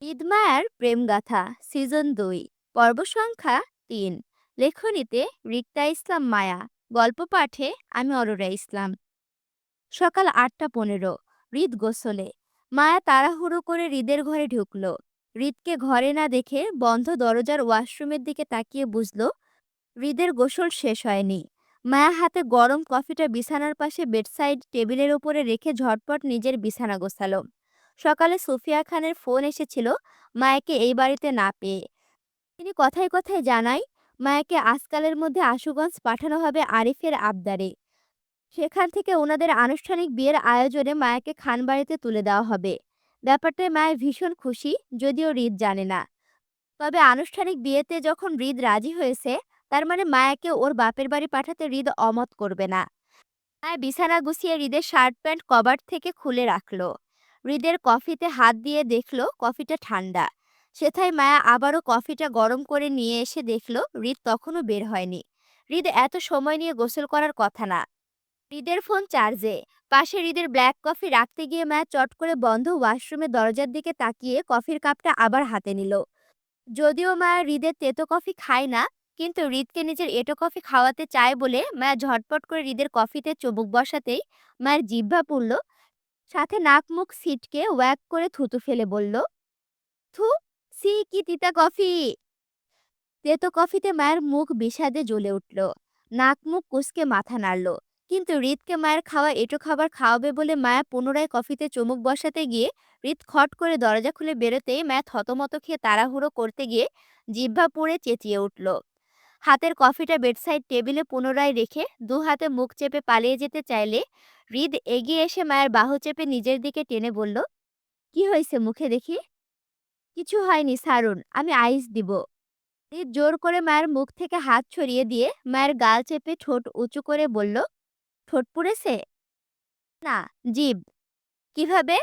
ঈদ-মায়ার প্রেমগাথা season ২ পর্ব সংখ্যা ৩। লেখনীতে রিক্তা ইসলাম মায়া। গল্প পাঠে আমি অরোরা ইসলাম। সকাল ৮টা ১৫। হৃদ গোসলে। মায়া তাড়াহুড়ো করে হৃদের ঘরে ঢুকল। হৃদকে ঘরে না দেখে বন্ধ দরজার ওয়াশরুমের দিকে তাকিয়ে বুঝল হৃদের গোসল শেষ হয়নি। মায়া হাতে গরম কফিটা বিছানার পাশে বেডসাইড টেবিলের ওপরে রেখে ঝটপট নিজের বিছানা গোছালো। সকালে সুফিয়া খানের ফোন এসেছিল মায়াকে এই বাড়িতে না পেয়ে। তিনি কথায় কথায় জানায় মায়াকে আজকালের মধ্যে আশুগঞ্জ পাঠানো হবে আরিফের আবদারে। সেখান থেকে ওনাদের আনুষ্ঠানিক বিয়ের আয়োজনে মায়াকে খানবাড়িতে তুলে দেওয়া হবে। ব্যাপারটায় মায়া ভীষণ খুশি, যদিও হৃদ জানে না। তবে আনুষ্ঠানিক বিয়েতে যখন হৃদ রাজি হয়েছে, তার মানে মায়াকে ওর বাপের বাড়ি পাঠাতে হৃদ অমত করবে না। মায়া বিছানা গুছিয়ে হৃদের শার্ট প্যান্ট কভার থেকে খুলে রাখলো। হৃদের কফিতে হাত দিয়ে দেখলো কফিটা ঠান্ডা। সেথায় মায়া আবারও কফিটা গরম করে নিয়ে এসে দেখলো হৃদ তখনও বের হয়নি। হৃদ এত সময় নিয়ে গোসল করার কথা না। হৃদের ফোন চার্জে। পাশে হৃদের ব্ল্যাক কফি রাখতে গিয়ে মায়া চট করে বন্ধ ওয়াশরুমের দরজার দিকে তাকিয়ে কফির কাপটা আবার হাতে নিল। যদিও মায়া হৃদের তেতো কফি খায় না, কিন্তু হৃদকে নিজের এঁটো কফি খাওয়াতে চায় বলে মায়া ঝটপট করে হৃদের কফিতে চুমুক বসাতেই মায়ের জিহ্বা পুড়ল। সাথে নাক মুখ ছিটকে ওয়াক করে থুতু ফেলে বলল, থু, সি কি তিতা কফি। তেতো কফিতে মায়ের মুখ বিষাদে জ্বলে উঠল। নাক মুখ কুঁচকে মাথা নাড়ল। কিন্তু হৃদকে মায়ের খাওয়া এঁটো খাবার খাওয়াবে বলে মায়া পুনরায় কফিতে চুমুক বসাতে গিয়ে হৃদ খট করে দরজা খুলে বেরোতেই মায়া থতমত খেয়ে তাড়াহুড়ো করতে গিয়ে জিহ্বা পুড়ে চেঁচিয়ে উঠল। হাতের কফিটা বেডসাইড টেবিলে পুনরায় রেখে দু হাতে মুখ চেপে পালিয়ে যেতে চাইলে হৃদ এগিয়ে এসে মায়ের বাহু চেপে নিজের দিকে টেনে বলল, কি হয়েছে মুখে দেখি? কিছু হয়নি, সারুন, আমি আইস দিব। হৃদ জোর করে মায়ের মুখ থেকে হাত ছড়িয়ে দিয়ে মায়ের গাল চেপে ঠোঁট উঁচু করে বলল, ঠোঁট পুড়েছে? না, জিভ। কিভাবে?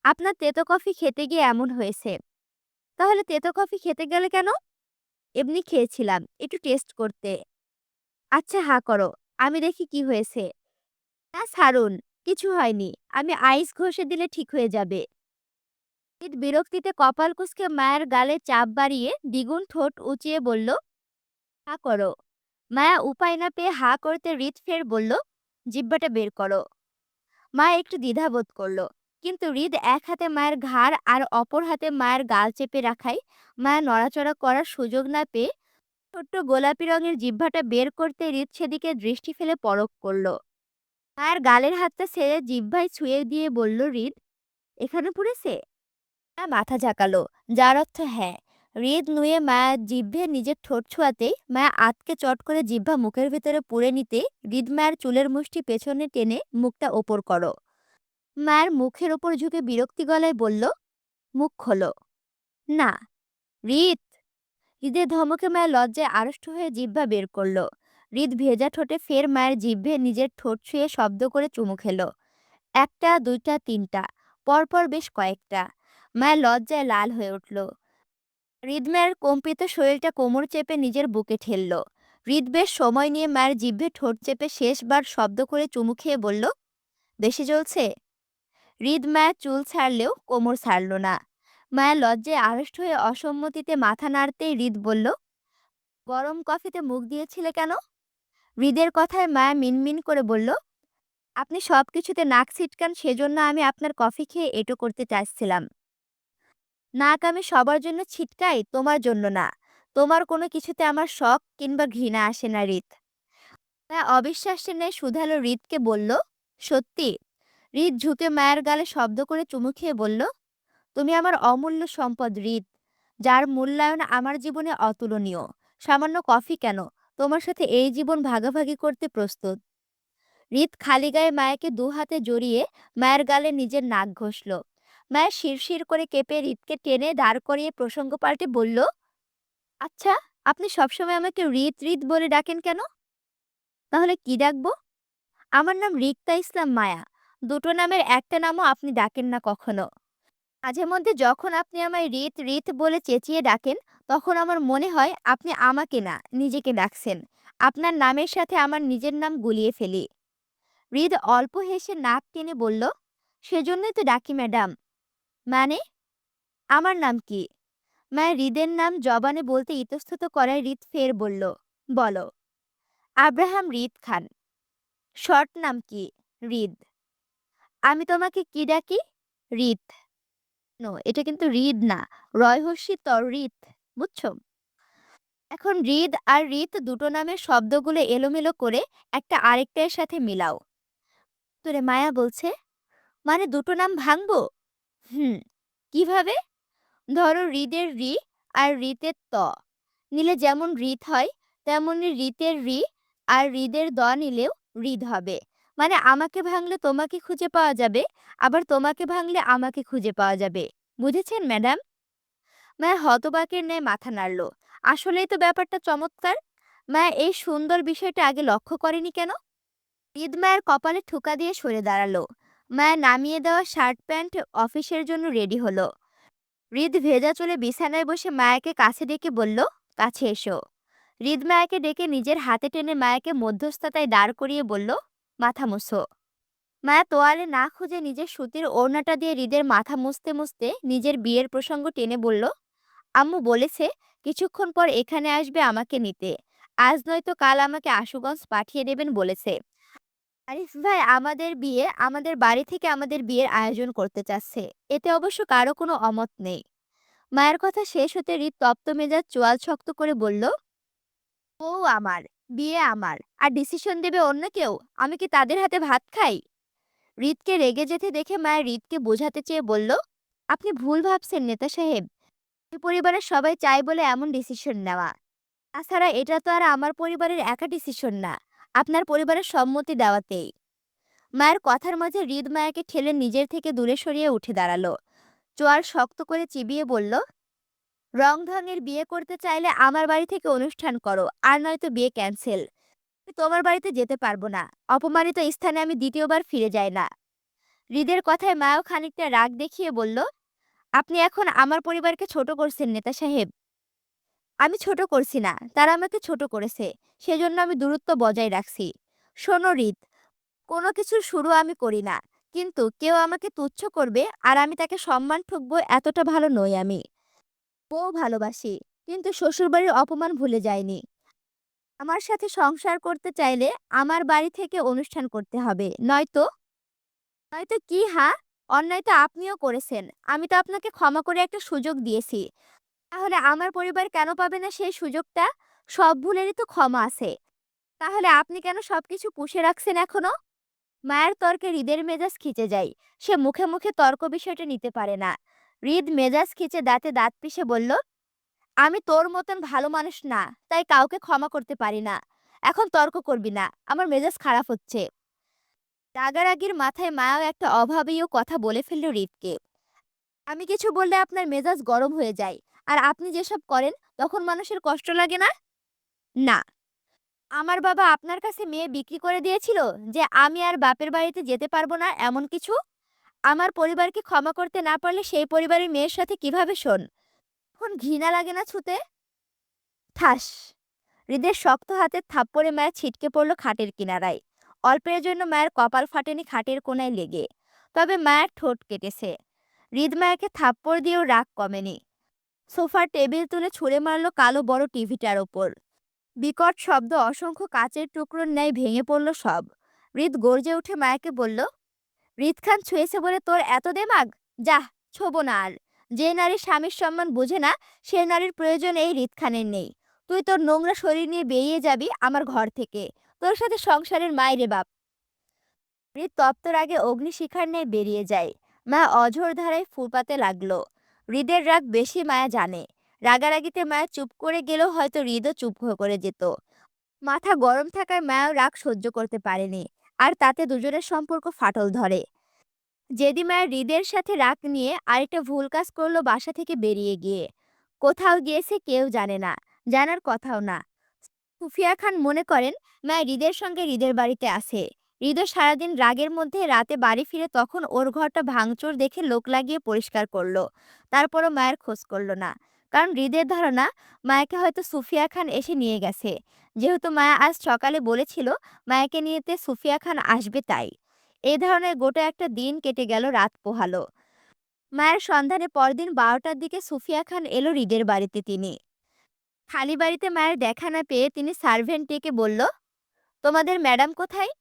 আপনার তেতো কফি খেতে গিয়ে এমন হয়েছে। তাহলে তেতো কফি খেতে গেলে কেন? এমনি খেয়েছিলাম, একটু টেস্ট করতে। আচ্ছা হা করো, আমি দেখি কি হয়েছে। না ছাড়ুন, কিছু হয়নি, আমি আইস ঘষে দিলে ঠিক হয়ে যাবে। হৃদ বিরক্তিতে কপাল কুঁচকে মায়ের গালে চাপ বাড়িয়ে দ্বিগুণ ঠোঁট উঁচিয়ে বলল, হা করো। মায়া উপায় না পেয়ে হা করতে হৃদ ফের বলল, জিহ্বাটা বের করো। মা একটু দ্বিধাবোধ করলো, কিন্তু হৃদ এক হাতে মায়ের ঘাড় আর অপর হাতে মায়ের গাল চেপে রাখায় মায়া নড়াচড়া করার সুযোগ না পেয়ে ছোট্ট গোলাপি রঙের জিহ্বাটা বের করতে হৃদ সেদিকে দৃষ্টি ফেলে পরখ করলো। মায়ের গালের হাতটা ছেড়ে জিহ্বায় ছুঁয়ে দিয়ে বলল, হৃদ, এখানে পুড়েছে? মাথা ঝাঁকালো, যার অর্থ হ্যাঁ। হৃদ নুয়ে মায়া জিভে নিজের ঠোঁট ছোঁয়াতেই মায়া আতকে চট করে জিহ্বা মুখের ভেতরে পুড়ে নিতে হৃদ মায়ের চুলের মুষ্টি পেছনে টেনে মুখটা ওপর করো। মায়ের মুখের ওপর ঝুঁকে বিরক্তি গলায় বলল, মুখ খোলো। না। হৃদ। হৃদের ধমকে মায়ের লজ্জায় আড়ষ্ট হয়ে জিহ্বা বের করলো। হৃদ ভেজা ঠোঁটে ফের মায়ের জিভে নিজের ঠোঁট ছুঁয়ে শব্দ করে চুমু খেলো। একটা, দুইটা, তিনটা, পরপর বেশ কয়েকটা। মায়ের লজ্জায় লাল হয়ে উঠল। হৃদ মায়ের কম্পিত শরীরটা কোমর চেপে নিজের বুকে ঠেলল। হৃদ বেশ সময় নিয়ে মায়ের জিভে ঠোঁট চেপে শেষবার শব্দ করে চুমু খেয়ে বলল, বেশি জ্বলছে? হৃদ মায়ের চুল ছাড়লেও কোমর ছাড়ল না। মায়ের লজ্জায় আড়ষ্ট হয়ে অসম্মতিতে মাথা নাড়তেই হৃদ বলল, গরম কফিতে মুখ দিয়েছিলে কেন? হৃদের কথায় মায়া মিনমিন করে বলল, আপনি সব কিছুতে নাক ছিটকান, সেজন্য আমি আপনার কফি খেয়ে এঁটো করতে চাচ্ছিলাম। নাক আমি সবার জন্য ছিটকাই, তোমার জন্য না। তোমার কোনো কিছুতে আমার শখ কিংবা ঘৃণা আসে না, হৃদ। মায়া অবিশ্বাসের ন্যায় শুধালো হৃদকে বলল, সত্যি? হৃদ ঝুঁকে মায়ের গালে শব্দ করে চুমু খেয়ে বলল, তুমি আমার অমূল্য সম্পদ, হৃদ, যার মূল্যায়ন আমার জীবনে অতুলনীয়। সামান্য কফি কেন, তোমার সাথে এই জীবন ভাগাভাগি করতে প্রস্তুত। হৃদ খালি গায়ে মায়াকে দু হাতে জড়িয়ে মায়ের গালে নিজের নাক ঘষল। মায়া শিরশির করে কেঁপে হৃদকে টেনে দাঁড় করিয়ে প্রসঙ্গ পাল্টে বলল, আচ্ছা, আপনি সবসময় আমাকে হৃদ হৃদ বলে ডাকেন কেন? তাহলে কি ডাকবো? আমার নাম রিক্তা ইসলাম মায়া। দুটো নামের একটা নামও আপনি ডাকেন না কখনো। মাঝে মধ্যে যখন আপনি আমায় রিত রিত বলে চেঁচিয়ে ডাকেন, তখন আমার মনে হয় আপনি আমাকে না, নিজেকে ডাকছেন। আপনার নামের সাথে আমার নিজের নাম গুলিয়ে ফেলি। হৃদ অল্প হেসে নাক টেনে বলল, সেজন্যই তো ডাকি ম্যাডাম। মানে? আমার নাম কি? মায়া হৃদের নাম জবানে বলতে ইতস্তত করায় হৃদ ফের বলল, বলো। আব্রাহাম হৃদ খান। শর্ট নাম কি? হৃদ। আমি তোমাকে কি ডাকি? হৃদ। নো, এটা কিন্তু হৃদ না, রয় হর্ষি ত হৃদ, বুঝছো? এখন হৃদ আর হৃত দুটো নামের শব্দগুলো এলোমেলো করে একটা আরেকটার সাথে মিলাও। তোরে মায়া বলছে, মানে দুটো নাম ভাঙবো? হুম, কিভাবে? ধরো হৃদের রি আর রিতের ত নিলে যেমন হৃদ হয়, তেমনি রিতের রি আর হৃদের দ নিলেও হৃদ হবে। মানে আমাকে ভাঙলে তোমাকে খুঁজে পাওয়া যাবে, আবার তোমাকে ভাঙলে আমাকে খুঁজে পাওয়া যাবে। বুঝেছেন ম্যাডাম? মায়া হতবাকের ন্যায় মাথা নাড়ল। আসলেই তো ব্যাপারটা চমৎকার। মায়া এই সুন্দর বিষয়টা আগে লক্ষ্য করেনি কেন? হৃদ মায়ের কপালে ঠুকা দিয়ে সরে দাঁড়ালো। মায়া নামিয়ে দেওয়া শার্ট প্যান্ট অফিসের জন্য রেডি হলো। হৃদ ভেজা চুলে বিছানায় বসে মায়াকে কাছে ডেকে বলল, কাছে এসো। হৃদ মায়াকে ডেকে নিজের হাতে টেনে মায়াকে মধ্যস্থতায় দাঁড় করিয়ে বলল, মাথা মুছো। মায়া তোয়ালে না খুঁজে নিজের সুতির ওড়নাটা দিয়ে হৃদের মাথা মুছতে মুছতে নিজের বিয়ের প্রসঙ্গ টেনে বলল, আম্মু বলেছে কিছুক্ষণ পর এখানে আসবে আমাকে নিতে। আজ নয়তো কাল আমাকে আশুগঞ্জ পাঠিয়ে দেবেন বলেছে। আরিফ ভাই আমাদের বিয়ে আমাদের বাড়ি থেকে আমাদের বিয়ের আয়োজন করতে চাচ্ছে। এতে অবশ্য কারো কোনো অমত নেই। মায়ের কথা শেষ হতে হৃদ তপ্ত মেজাজ চোয়াল শক্ত করে বলল, ও আমার, বিয়ে আমার, আর ডিসিশন দেবে অন্য কেউ? আমি কি তাদের হাতে ভাত খাই? হৃদকে রেগে যেতে দেখে মায়ের হৃদকে বোঝাতে চেয়ে বলল, আপনি ভুল ভাবছেন নেতা সাহেব। এই পরিবারের সবাই চায় বলে এমন ডিসিশন নেওয়া। তাছাড়া এটা তো আর আমার পরিবারের একা ডিসিশন না, আপনার পরিবারের সম্মতি দেওয়াতেই। মায়ের কথার মাঝে হৃদ মায়াকে ঠেলে নিজের থেকে দূরে সরিয়ে উঠে দাঁড়ালো। চোয়াল শক্ত করে চিবিয়ে বলল, রং ঢঙের বিয়ে করতে চাইলে আমার বাড়ি থেকে অনুষ্ঠান করো, আর নয়তো বিয়ে ক্যান্সেল। আমি তোমার বাড়িতে যেতে পারবো না। অপমানিত স্থানে আমি দ্বিতীয়বার ফিরে যাই না। হৃদের কথায় মায়াও খানিকটা রাগ দেখিয়ে বলল, আপনি এখন আমার পরিবারকে ছোট করছেন নেতা সাহেব। আমি ছোট করছি না, তারা আমাকে ছোট করেছে, সেজন্য আমি দূরত্ব বজায় রাখছি। শোনো হৃদ, কোনো কিছুর শুরু আমি করি না, কিন্তু কেউ আমাকে তুচ্ছ করবে আর আমি তাকে সম্মান ঠুকবো এতটা ভালো নই আমি। বউ ভালোবাসি, কিন্তু শ্বশুরবাড়ির অপমান ভুলে যায়নি। আমার সাথে সংসার করতে চাইলে আমার বাড়ি থেকে অনুষ্ঠান করতে হবে, নয়তো। নয়তো কি? হ্যাঁ, অন্যায় তো আপনিও করেছেন, আমি তো আপনাকে ক্ষমা করে একটা সুযোগ দিয়েছি। তাহলে আমার পরিবার কেন পাবে না সেই সুযোগটা? সব ভুলেরই তো ক্ষমা আছে। তাহলে আপনি কেন সবকিছু পুষে রাখছেন এখনো? মায়ের তর্কে হৃদের মেজাজ খিচে যায়। সে মুখে মুখে তর্ক বিষয়টা নিতে পারে না। হৃদ মেজাজ খিচে দাঁতে দাঁত পিষে বলল, আমি তোর মতন ভালো মানুষ না, তাই কাউকে ক্ষমা করতে পারি না। এখন তর্ক করবি না, আমার মেজাজ খারাপ হচ্ছে। রাগারাগির মাথায় মায়াও একটা অভাবীয় কথা বলে ফেলল হৃদকে। আমি কিছু বললে আপনার মেজাজ গরম হয়ে যায়, আর আপনি যেসব করেন তখন মানুষের কষ্ট লাগে না? না। আমার বাবা আপনার কাছে মেয়ে বিক্রি করে দিয়েছিল যে আমি আর বাপের বাড়িতে যেতে পারবো না এমন কিছু? আমার পরিবারকে ক্ষমা করতে না পারলে সেই পরিবারের মেয়ের সাথে কিভাবে শোন? এখন ঘৃণা লাগে না ছুতে? ঠাস! হৃদের শক্ত হাতের থাপ্পড়ে মায়ের ছিটকে পড়ল খাটের কিনারায়। অল্পের জন্য মায়ের কপাল ফাটেনি খাটের কোনায় লেগে, তবে মায়ের ঠোঁট কেটেছে। হৃদ মায়াকে থাপ্পড় দিয়েও রাগ কমেনি। সোফার টেবিল তুলে ছুঁড়ে মারল কালো বড় টিভিটার ওপর। বিকট শব্দ, অসংখ্য কাচের টুকরোর ন্যায় ভেঙে পড়ল সব। হৃদ গর্জে উঠে মায়াকে বলল, হৃদ খান ছুঁয়েছে বলে তোর এত দেমাগ? যাহ, ছোবো না আর। যে নারী স্বামীর সম্মান বোঝে না, সে নারীর প্রয়োজন এই হৃদ খানের নেই। তুই তোর নোংরা শরীর নিয়ে বেরিয়ে যাবি আমার ঘর থেকে। তোর সাথে সংসারের মাইরে বাপ। হৃদ তপ্ত রাগে অগ্নিশিখার ন্যায় বেরিয়ে যায়। মা অঝোর ধারায় ফুঁপাতে লাগলো। হৃদের রাগ বেশি মায়া জানে। রাগারাগিতে মায়া চুপ করে গেলেও হয়তো হৃদও চুপ করে যেত। মাথা গরম থাকায় মায়াও রাগ সহ্য করতে পারেনি, আর তাতে দুজনের সম্পর্ক ফাটল ধরে। জেদি মায়ের হৃদের সাথে রাগ নিয়ে আরেকটা ভুল কাজ করলো বাসা থেকে বেরিয়ে গিয়ে। কোথাও গিয়েছে কেউ জানে না, জানার কথাও না। সুফিয়া খান মনে করেন মায়ের হৃদের সঙ্গে হৃদের বাড়িতে আছে। হৃদয় সারাদিন রাগের মধ্যে রাতে বাড়ি ফিরে তখন ওর ঘরটা ভাঙচুর দেখে লোক লাগিয়ে পরিষ্কার করলো। তারপরও মায়ের খোঁজ করলো না, কারণ হৃদের ধারণা মায়াকে হয়তো সুফিয়া খান এসে নিয়ে গেছে। যেহেতু মায়া আজ সকালে বলেছিল মায়াকে নিয়েতে সুফিয়া খান আসবে, তাই এই ধরনের গোটা একটা দিন কেটে গেল, রাত পোহালো। মায়ের সন্ধানে পরদিন 12টার দিকে সুফিয়া খান এলো হৃদের বাড়িতে। তিনি খালি বাড়িতে মায়ের দেখা না পেয়ে তিনি সার্ভেন্ট ডেকে বলল, তোমাদের ম্যাডাম কোথায়?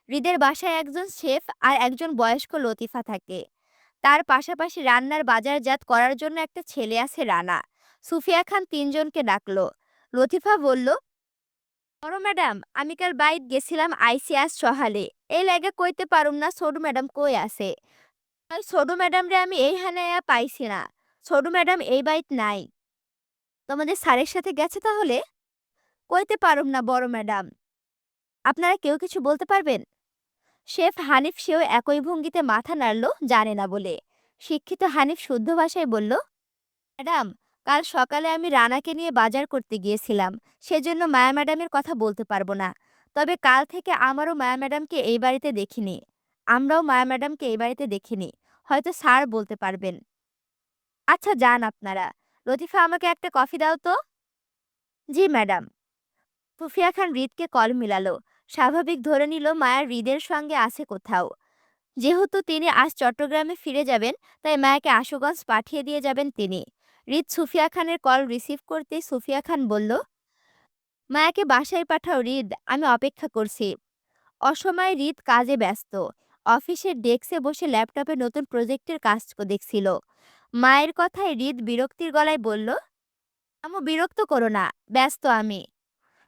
হৃদের বাসায় একজন শেফ আর একজন বয়স্ক লতিফা থাকে। তার পাশাপাশি রান্নার বাজারজাত করার জন্য একটা ছেলে আছে, রানা। সুফিয়া খান তিনজনকে ডাকলো। লতিফা বলল, বড় ম্যাডাম, আমি কাল বাইত গেছিলাম আইসি আজ সহালে। এই লাগে কইতে পারুম না ছোট ম্যাডাম কই আছে। ওই ছোট ম্যাডাম রে আমি এই হানায়া পাইছি না। ছোট ম্যাডাম এই বাইত নাই। তোমাদের স্যারের সাথে গেছে তাহলে? কইতে পারুম না বড় ম্যাডাম। আপনারা কেউ কিছু বলতে পারবেন? শেফ হানিফ সেও একই ভঙ্গিতে মাথা নাড়ল, জানে না বলে। শিক্ষিত হানিফ শুদ্ধ ভাষায় বলল, ম্যাডাম, কাল সকালে আমি রানাকে নিয়ে বাজার করতে গিয়েছিলাম, সেজন্য মায়া ম্যাডামের কথা বলতে পারবো না। তবে কাল থেকে আমারও মায়া ম্যাডামকে এই বাড়িতে দেখিনি। আমরাও মায়া ম্যাডামকে এই বাড়িতে দেখিনি। হয়তো স্যার বলতে পারবেন। আচ্ছা যান আপনারা। লতিফা, আমাকে একটা কফি দাও তো। জি ম্যাডাম। সুফিয়া খান হৃদকে কল মিলালো। স্বাভাবিক ধরে নিল মায়ার হৃদের সঙ্গে আছে কোথাও। যেহেতু তিনি আজ চট্টগ্রামে ফিরে যাবেন, তাই মায়াকে আশুগঞ্জ পাঠিয়ে দিয়ে যাবেন তিনি। হৃদ সুফিয়া খানের কল রিসিভ করতেই সুফিয়া খান বলল, মায়াকে বাসায় পাঠাও হৃদ, আমি অপেক্ষা করছি। অসময়ে হৃদ কাজে ব্যস্ত। অফিসের ডেস্কে বসে ল্যাপটপে নতুন প্রজেক্টের কাজ দেখছিল। মায়ের কথায় হৃদ বিরক্তির গলায় বলল, আম্মু বিরক্ত করো না, ব্যস্ত আমি।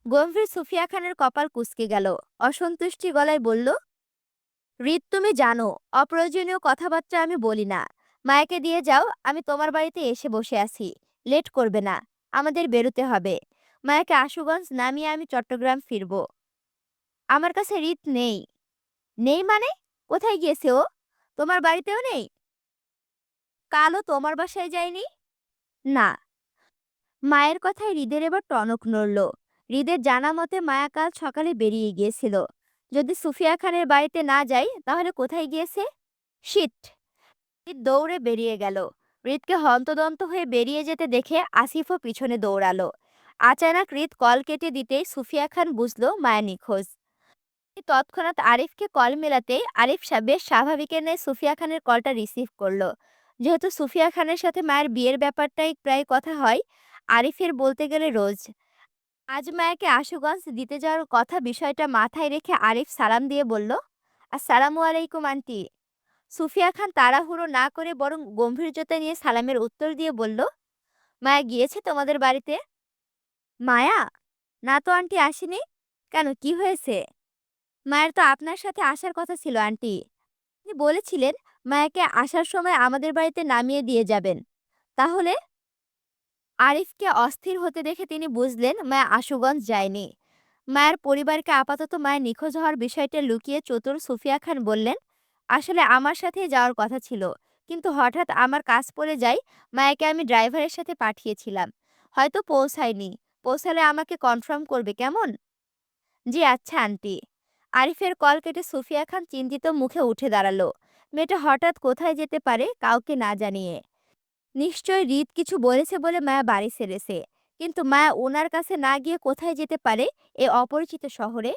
গম্ভীর সুফিয়া খানের কপাল কুঁচকে গেল। অসন্তুষ্টি গলায় বলল, হৃদ, তুমি জানো অপ্রয়োজনীয় কথাবার্তা আমি বলি না। মায়াকে দিয়ে যাও, আমি তোমার বাড়িতে এসে বসে আছি। লেট করবে না, আমাদের বেরোতে হবে। মায়াকে আশুগঞ্জ নামিয়ে আমি চট্টগ্রাম ফিরব। আমার কাছে হৃদ নেই। নেই মানে? কোথায় গিয়েছে ও? তোমার বাড়িতেও নেই? কালও তোমার বাসায় যায়নি? না। মায়ের কথায় হৃদের এবার টনক নড়ল। হৃদের জানা মতে মায়া কাল সকালে বেরিয়ে গিয়েছিল। যদি সুফিয়া খানের বাড়িতে না যাই, তাহলে কোথায় গিয়েছে? শিট! হৃদ দৌড়ে বেরিয়ে গেল। হৃদকে হন্তদন্ত হয়ে বেরিয়ে যেতে দেখে আসিফও পিছনে দৌড়ালো। আচানক হৃদ কল কেটে দিতেই সুফিয়া খান বুঝল মায়া নিখোঁজ। তৎক্ষণাৎ আরিফকে কল মেলাতেই আরিফ বেশ স্বাভাবিকের ন্যায় সুফিয়া খানের কলটা রিসিভ করলো। যেহেতু সুফিয়া খানের সাথে মায়ের বিয়ের ব্যাপারটাই প্রায় কথা হয়, আরিফের বলতে গেলে রোজ। আজ মায়াকে আশুগঞ্জ দিতে যাওয়ার কথা, বিষয়টা মাথায় রেখে আরিফ সালাম দিয়ে বলল, আসসালামু আলাইকুম আন্টি। সুফিয়া খান তাড়াহুড়ো না করে বরং গম্ভীর্যতা নিয়ে সালামের উত্তর দিয়ে বলল, মায়া গিয়েছে তোমাদের বাড়িতে? মায়া? না তো আন্টি, আসেনি। কেন, কি হয়েছে? মায়ের তো আপনার সাথে আসার কথা ছিল আন্টি। আপনি বলেছিলেন মায়াকে আসার সময় আমাদের বাড়িতে নামিয়ে দিয়ে যাবেন। তাহলে? আরিফকে অস্থির হতে দেখে তিনি বুঝলেন মায়া আশুগঞ্জ যায়নি। মায়ের পরিবারকে আপাতত মায়ের নিখোঁজ হওয়ার বিষয়টা লুকিয়ে চতুর সুফিয়া খান বললেন, আসলে আমার সাথেই যাওয়ার কথা ছিল, কিন্তু হঠাৎ আমার কাজ পড়ে যায়। মায়াকে আমি ড্রাইভারের সাথে পাঠিয়েছিলাম, হয়তো পৌঁছায়নি। পৌঁছালে আমাকে কনফার্ম করবে কেমন? জি আচ্ছা আন্টি। আরিফের কল কেটে সুফিয়া খান চিন্তিত মুখে উঠে দাঁড়ালো। মেয়েটা হঠাৎ কোথায় যেতে পারে কাউকে না জানিয়ে? নিশ্চয় হৃদ কিছু বলেছে বলে মায়া বাড়ি ছেড়েছে। কিন্তু মায়া ওনার কাছে না গিয়ে কোথায় যেতে পারে এ অপরিচিত শহরে?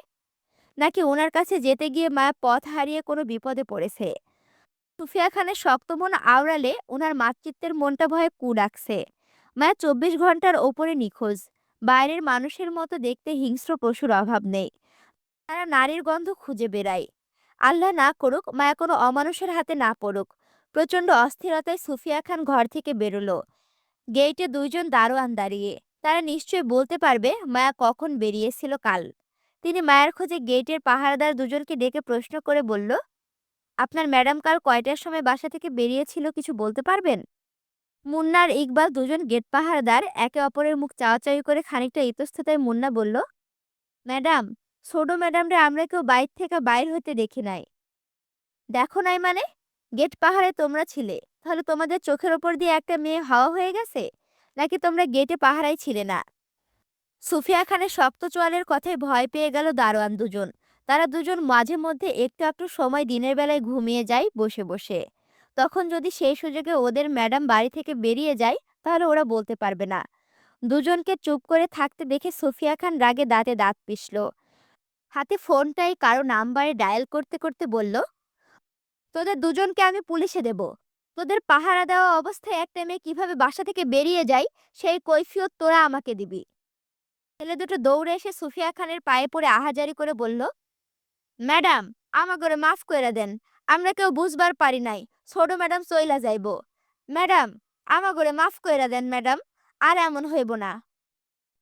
নাকি ওনার কাছে যেতে গিয়ে মায়া পথ হারিয়ে কোনো বিপদে পড়েছে? সুফিয়া খানের শক্ত মন আওড়ালে ওনার মাতৃত্বের মনটা ভয়ে কু ডাকছে। মায়া 24 ঘন্টার ওপরে নিখোঁজ। বাইরের মানুষের মতো দেখতে হিংস্র পশুর অভাব নেই। তারা নারীর গন্ধ খুঁজে বেড়ায়। আল্লাহ না করুক মায়া কোনো অমানুষের হাতে না পড়ুক। প্রচণ্ড অস্থিরতায় সুফিয়া খান ঘর থেকে বেরোলো। গেইটে দুইজন দারোয়ান দাঁড়িয়ে। তারা নিশ্চয় বলতে পারবে মায়া কখন বেরিয়েছিল কাল। তিনি মায়ের খোঁজে গেইটের পাহারাদার দুজনকে ডেকে প্রশ্ন করে বলল, আপনার ম্যাডাম কাল কয়টার সময় বাসা থেকে বেরিয়েছিল কিছু বলতে পারবেন? মুন্না আর ইকবাল দুজন গেট পাহারাদার একে অপরের মুখ চাওয়াচাওয়ি করে খানিকটা ইতস্ততায় মুন্না বলল, ম্যাডাম, ছোট ম্যাডামরে আমরা কেউ বাইর থেকে বাইর হতে দেখি নাই। দেখো নাই মানে? গেট পাহারে তোমরা ছিলে, তাহলে তোমাদের চোখের ওপর দিয়ে একটা মেয়ে হাওয়া হয়ে গেছে? নাকি তোমরা গেটে পাহারায় ছিলে না? সুফিয়া খানের শক্ত চোয়ালের কথায় ভয় পেয়ে গেল দারোয়ান দুজন। তারা দুজন মাঝে মধ্যে একটু একটু সময় দিনের বেলায় ঘুমিয়ে যায় বসে বসে। তখন যদি সেই সুযোগে ওদের ম্যাডাম বাড়ি থেকে বেরিয়ে যায়, তাহলে ওরা বলতে পারবে না। দুজনকে চুপ করে থাকতে দেখে সুফিয়া খান রাগে দাঁতে দাঁত পিষল। হাতে ফোনটাই কারো নাম্বারে ডায়াল করতে করতে বলল, তোদের দুজনকে আমি পুলিশে দেব। তোদের পাহারা দেওয়া অবস্থায় একটা মেয়ে কিভাবে বাসা থেকে বেরিয়ে যায় সেই কৈফিয়ত তোরা আমাকে দিবি। ছেলে দুটো দৌড়ে এসে সুফিয়া খানের পায়ে পড়ে আহাজারি করে বলল, ম্যাডাম আমাগরে মাফ কইরা দেন, আমরা কেউ বুঝবার পারি নাই, ছোট ম্যাডাম চইলা যাইব। ম্যাডাম আমাগরে মাফ কইরা দেন ম্যাডাম, আর এমন হইব না।